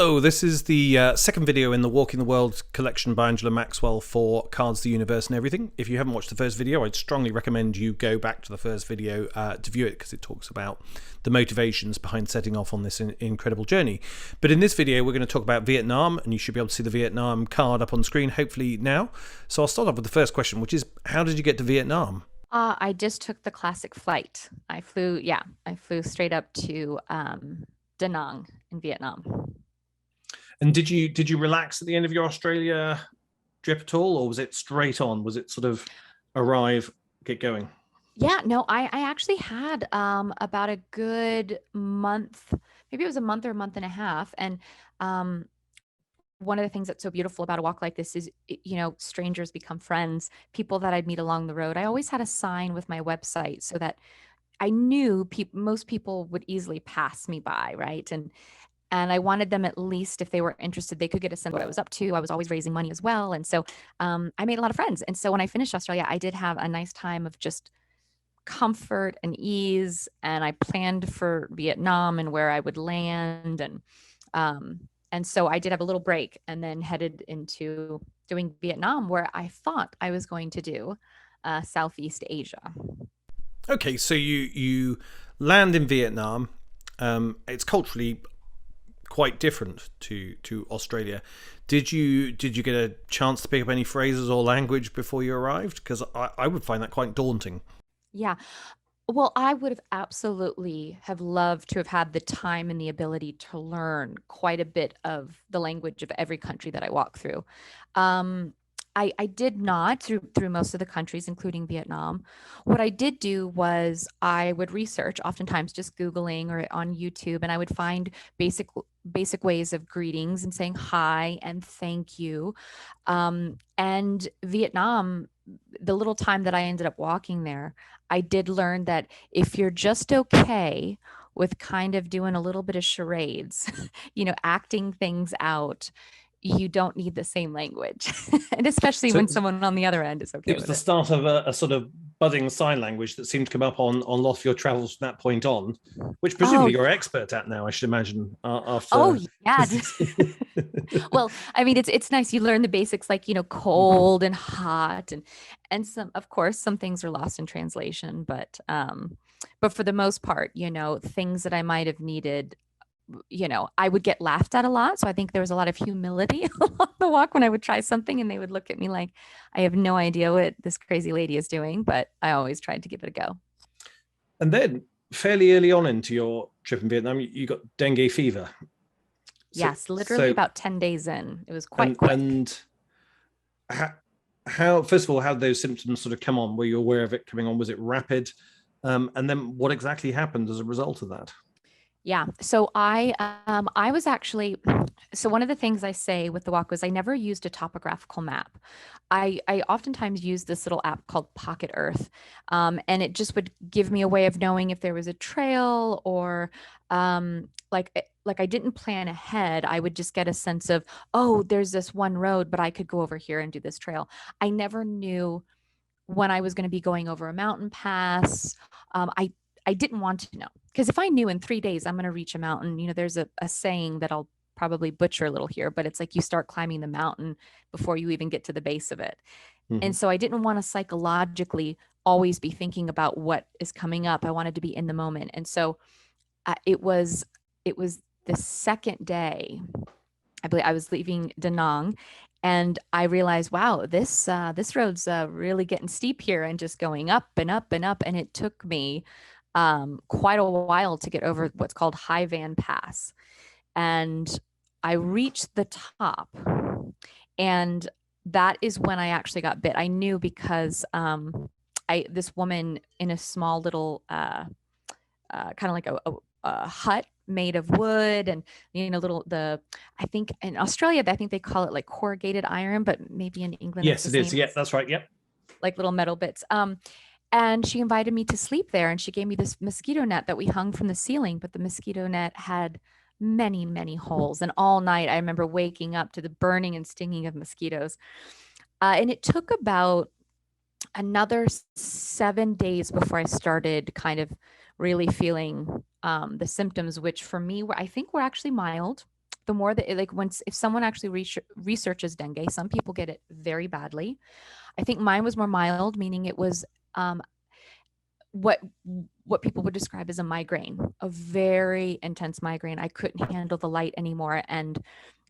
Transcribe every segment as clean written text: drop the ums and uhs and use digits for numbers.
Hello, this is the second video in the Walking the World collection by Angela Maxwell for Cards, the Universe and Everything. If you haven't watched the first video, I'd strongly recommend you go back to the first video to view it, because it talks about the motivations behind setting off on this incredible journey. But in this video, we're going to talk about Vietnam, and you should be able to see the Vietnam card up on screen, hopefully now. So I'll start off with the first question, which is, how did you get to Vietnam? I just took the classic flight. I flew straight up to Da Nang in Vietnam. And did you relax at the end of your Australia trip at all, or was it straight on? Was it sort of arrive, get going? Yeah, no, I actually had about a good month, maybe it was a month or a month and a half. And um, one of the things that's so beautiful about a walk like this is, strangers become friends, people that I'd meet along the road. I always had a sign with my website so that I knew most people would easily pass me by, right? And I wanted them, at least if they were interested, they could get a sense of what I was up to. I was always raising money as well. And so I made a lot of friends. And so when I finished Australia, I did have a nice time of just comfort and ease. And I planned for Vietnam and where I would land. And so I did have a little break and then headed into doing Vietnam, where I thought I was going to do Southeast Asia. Okay, so you land in Vietnam. It's culturally quite different to Australia. Did you get a chance to pick up any phrases or language before you arrived? Because I would find that quite daunting. Yeah. Well, I would have absolutely have loved to have had the time and the ability to learn quite a bit of the language of every country that I walk through. Um, I did not through most of the countries, including Vietnam. What I did do was I would research, oftentimes just Googling or on YouTube, and I would find basic ways of greetings and saying hi and thank you. And Vietnam, the little time that I ended up walking there, I did learn that if you're just okay with kind of doing a little bit of charades, acting things out, you don't need the same language. And especially So, when someone on the other end is it okay was with the it. start of a sort of budding sign language that seemed to come up on a lot of your travels from that point on, which Oh, presumably you're expert at now, I should imagine, oh after. yeah. Well, I mean, it's nice. You learn the basics, like, cold and hot, and some, of course, some things are lost in translation, but for the most part, things that I might have needed, I would get laughed at a lot. So I think there was a lot of humility along the walk when I would try something and they would look at me like I have no idea what this crazy lady is doing, but I always tried to give it a go. And then fairly early on into your trip in Vietnam, you got dengue fever. So, Yes, literally so about 10 days in. It was quite quick. and how first of all, how did those symptoms sort of come on? Were you aware of it coming on? Was it rapid? And then what exactly happened as a result of that? Yeah. So I was actually, so one of the things I say with the walk was I never used a topographical map. I oftentimes used this little app called Pocket Earth, and it just would give me a way of knowing if there was a trail, or like I didn't plan ahead. I would just get a sense of, oh, there's this one road, but I could go over here and do this trail. I never knew when I was going to be going over a mountain pass. I didn't want to know, because if I knew in 3 days I'm going to reach a mountain, there's a saying that I'll probably butcher a little here, but it's like you start climbing the mountain before you even get to the base of it. Mm-hmm. And so I didn't want to psychologically always be thinking about what is coming up. I wanted to be in the moment. And so it was the second day. I believe I was leaving Da Nang, and I realized, wow, this road's really getting steep here and just going up and up and up. And it took me quite a while to get over what's called High Van Pass. And I reached the top, and that is when I actually got bit. I knew because I this woman in a small little kind of like a hut made of wood, and little, the I think in Australia I think they call it like corrugated iron, but maybe in England it's Yes, the it is. same, Yeah, that's right. Yep. like little metal bits. And she invited me to sleep there, and she gave me this mosquito net that we hung from the ceiling, but the mosquito net had many, many holes. And all night I remember waking up to the burning and stinging of mosquitoes. And it took about another 7 days before I started kind of really feeling the symptoms, which for me, I think were actually mild. the more that like if someone actually researches dengue, some people get it very badly. I think mine was more mild, meaning it was what people would describe as a migraine, a very intense migraine. I couldn't handle the light anymore, and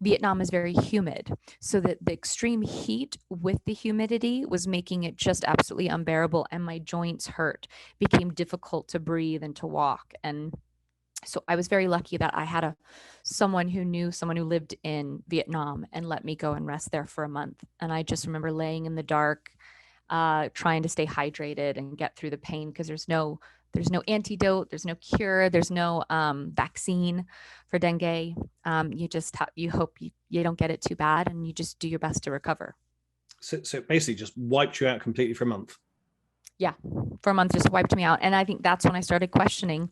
Vietnam is very humid, so that the extreme heat with the humidity was making it just absolutely unbearable, and my joints hurt, became difficult to breathe and to walk. And so I was very lucky that I had someone who knew someone who lived in Vietnam and let me go and rest there for a month. And I just remember laying in the dark, trying to stay hydrated and get through the pain, because there's no antidote, there's no cure, there's no vaccine for dengue. You hope you don't get it too bad, and you just do your best to recover. So it basically just wiped you out completely for a month. Yeah, for a month, just wiped me out. And I think that's when I started questioning,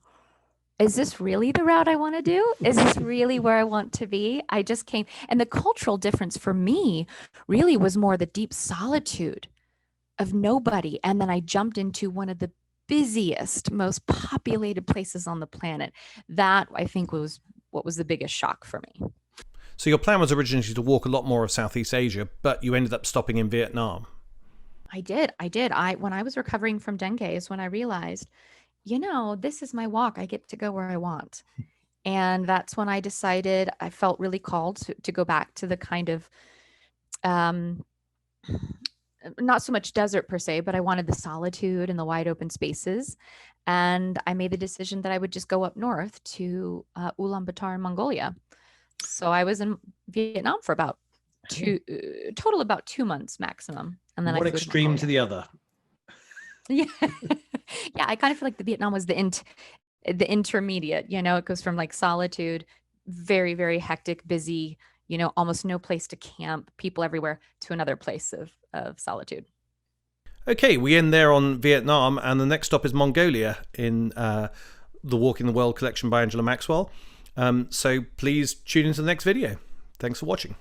is this really the route I want to do? Is this really where I want to be? I just came, and the cultural difference for me really was more the deep solitude of nobody. And then I jumped into one of the busiest, most populated places on the planet. That, I think, was what was the biggest shock for me. So your plan was originally to walk a lot more of Southeast Asia, but you ended up stopping in Vietnam. I did. When I was recovering from dengue is when I realized, this is my walk. I get to go where I want. And that's when I decided, I felt really called to go back to the kind of, not so much desert per se, but I wanted the solitude and the wide open spaces. And I made the decision that I would just go up north to Ulaanbaatar in Mongolia. So I was in Vietnam for about about 2 months maximum. And then one extreme to the other. Yeah. Yeah. I kind of feel like the Vietnam was the intermediate, it goes from like solitude, very, very hectic, busy, almost no place to camp, people everywhere, to another place of solitude. Okay, we end there on Vietnam, and the next stop is Mongolia in the Walking the World collection by Angela Maxwell. So please tune into the next video. Thanks for watching.